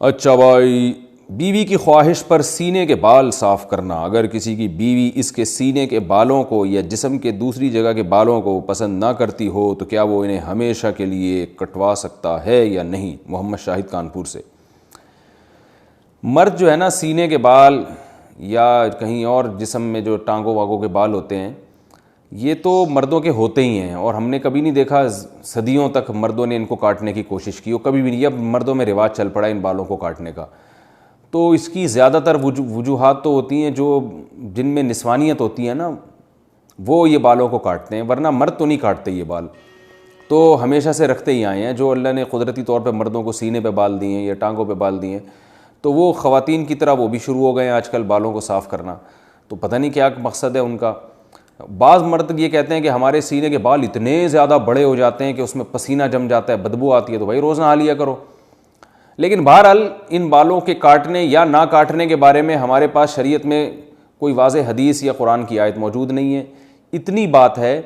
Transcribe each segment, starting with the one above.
اچھا بھائی، بیوی کی خواہش پر سینے کے بال صاف کرنا، اگر کسی کی بیوی اس کے سینے کے بالوں کو یا جسم کے دوسری جگہ کے بالوں کو پسند نہ کرتی ہو تو کیا وہ انہیں ہمیشہ کے لیے کٹوا سکتا ہے یا نہیں؟ محمد شاہد کانپور سے۔ مرد جو ہے نا، سینے کے بال یا کہیں اور جسم میں جو ٹانگوں واگوں کے بال ہوتے ہیں، یہ تو مردوں کے ہوتے ہی ہیں، اور ہم نے کبھی نہیں دیکھا صدیوں تک مردوں نے ان کو کاٹنے کی کوشش کی، اور کبھی بھی نہیں۔ اب مردوں میں رواج چل پڑا ان بالوں کو کاٹنے کا، تو اس کی زیادہ تر وجوہات تو ہوتی ہیں جو جن میں نسوانیت ہوتی ہے نا، وہ یہ بالوں کو کاٹتے ہیں، ورنہ مرد تو نہیں کاٹتے یہ بال، تو ہمیشہ سے رکھتے ہی آئے ہیں۔ جو اللہ نے قدرتی طور پہ مردوں کو سینے پہ بال دیے ہیں یا ٹانگوں پہ بال دیے ہیں، تو وہ خواتین کی طرح وہ بھی شروع ہو گئے ہیں آج کل بالوں کو صاف کرنا، تو پتہ نہیں کیا مقصد ہے ان کا۔ بعض مرد یہ کہتے ہیں کہ ہمارے سینے کے بال اتنے زیادہ بڑے ہو جاتے ہیں کہ اس میں پسینہ جم جاتا ہے، بدبو آتی ہے، تو بھائی روز نہا لیا کرو۔ لیکن بہرحال ان بالوں کے کاٹنے یا نہ کاٹنے کے بارے میں ہمارے پاس شریعت میں کوئی واضح حدیث یا قرآن کی آیت موجود نہیں ہے۔ اتنی بات ہے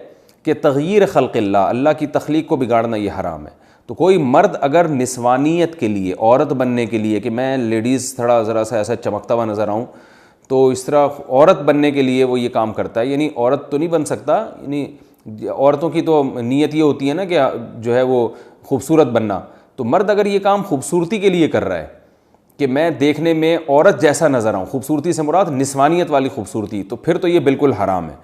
کہ تغییر خلق اللہ، اللہ کی تخلیق کو بگاڑنا یہ حرام ہے۔ تو کوئی مرد اگر نسوانیت کے لیے، عورت بننے کے لیے، کہ میں لیڈیز تھوڑا ذرا سا ایسا چمکتا ہوا نظر آؤں، تو اس طرح عورت بننے کے لیے وہ یہ کام کرتا ہے، یعنی عورت تو نہیں بن سکتا، یعنی عورتوں کی تو نیت یہ ہوتی ہے نا کہ جو ہے وہ خوبصورت بننا، تو مرد اگر یہ کام خوبصورتی کے لیے کر رہا ہے کہ میں دیکھنے میں عورت جیسا نظر آؤں، خوبصورتی سے مراد نسوانیت والی خوبصورتی، تو پھر تو یہ بالکل حرام ہے۔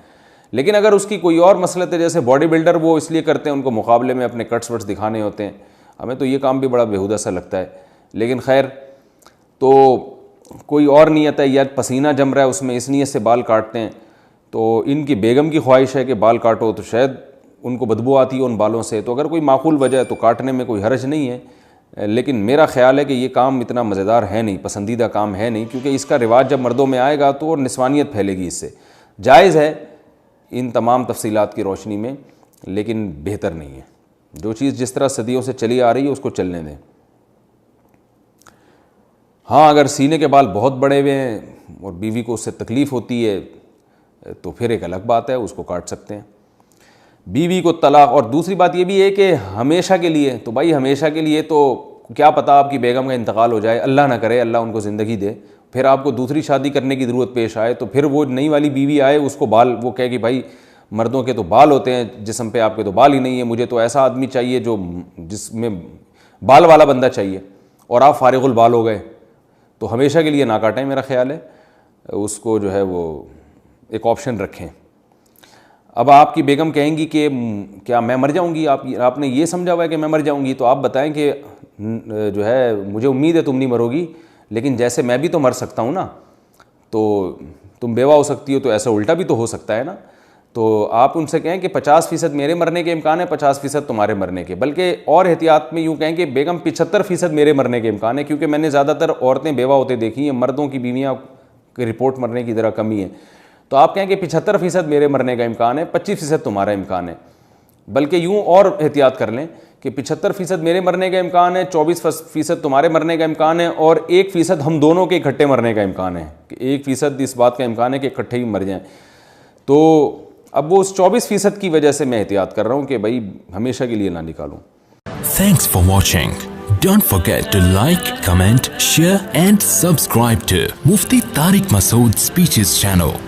لیکن اگر اس کی کوئی اور مسلط ہے، جیسے باڈی بلڈر وہ اس لیے کرتے ہیں ان کو مقابلے میں اپنے کٹس وٹس دکھانے ہوتے ہیں، ہمیں تو یہ کام بھی بڑا بیہودہ سا لگتا ہے، لیکن خیر، تو کوئی اور نیت ہے یا پسینہ جم رہا ہے اس میں، اس نیت سے بال کاٹتے ہیں، تو ان کی بیگم کی خواہش ہے کہ بال کاٹو، تو شاید ان کو بدبو آتی ہے ان بالوں سے، تو اگر کوئی معقول وجہ ہے تو کاٹنے میں کوئی حرج نہیں ہے۔ لیکن میرا خیال ہے کہ یہ کام اتنا مزیدار ہے نہیں، پسندیدہ کام ہے نہیں، کیونکہ اس کا رواج جب مردوں میں آئے گا تو نسوانیت پھیلے گی اس سے۔ جائز ہے ان تمام تفصیلات کی روشنی میں، لیکن بہتر نہیں ہے۔ جو چیز جس طرح صدیوں سے چلی آ رہی ہے اس کو چلنے دیں۔ ہاں، اگر سینے کے بال بہت بڑے ہوئے ہیں اور بیوی کو اس سے تکلیف ہوتی ہے تو پھر ایک الگ بات ہے، اس کو کاٹ سکتے ہیں۔ بیوی کو طلاق، اور دوسری بات یہ بھی ہے کہ ہمیشہ کے لیے، تو بھائی ہمیشہ کے لیے تو کیا پتہ آپ کی بیگم کا انتقال ہو جائے، اللہ نہ کرے، اللہ ان کو زندگی دے، پھر آپ کو دوسری شادی کرنے کی ضرورت پیش آئے، تو پھر وہ نئی والی بیوی آئے، اس کو بال، وہ کہے کہ بھائی مردوں کے تو بال ہوتے ہیں جسم پہ، آپ کے تو بال ہی نہیں ہیں، مجھے تو ایسا آدمی چاہیے جو جس میں بال والا بندہ چاہیے، اور آپ فارغ البال ہو گئے، تو ہمیشہ کے لیے نہ کاٹیں، میرا خیال ہے اس کو جو ہے وہ ایک آپشن رکھیں۔ اب آپ کی بیگم کہیں گی کہ کیا میں مر جاؤں گی، آپ نے یہ سمجھا ہوا ہے کہ میں مر جاؤں گی، تو آپ بتائیں کہ جو ہے مجھے امید ہے تم نہیں مرو گی، لیکن جیسے میں بھی تو مر سکتا ہوں نا، تو تم بیوہ ہو سکتی ہو، تو ایسا الٹا بھی تو ہو سکتا ہے نا۔ تو آپ ان سے کہیں کہ 50% میرے مرنے کے امکان ہے، 50% تمہارے مرنے کے، بلکہ اور احتیاط میں یوں کہیں کہ بیگم 75% میرے مرنے کے امکان ہے، کیونکہ میں نے زیادہ تر عورتیں بیوہ ہوتے دیکھی ہیں، مردوں کی بیویاں کی رپورٹ مرنے کی ذرا کمی ہے، تو آپ کہیں کہ 75% میرے مرنے کا امکان ہے، 25% تمہارا امکان ہے، بلکہ یوں اور احتیاط کر لیں کہ 75% میرے مرنے کا امکان ہے، 24% تمہارے مرنے کا امکان ہے، اور 1% ہم دونوں کے اکٹھے مرنے کا امکان ہے، کہ 1% اس بات کا امکان ہے کہ اکٹھے ہی مر جائیں۔ تو اب وہ اس 24% کی وجہ سے میں احتیاط کر رہا ہوں کہ بھائی ہمیشہ کے لیے نہ نکالوں۔ Thanks for watching. Don't forget to like, comment, share and subscribe to Mufti Tariq Masood Speeches channel.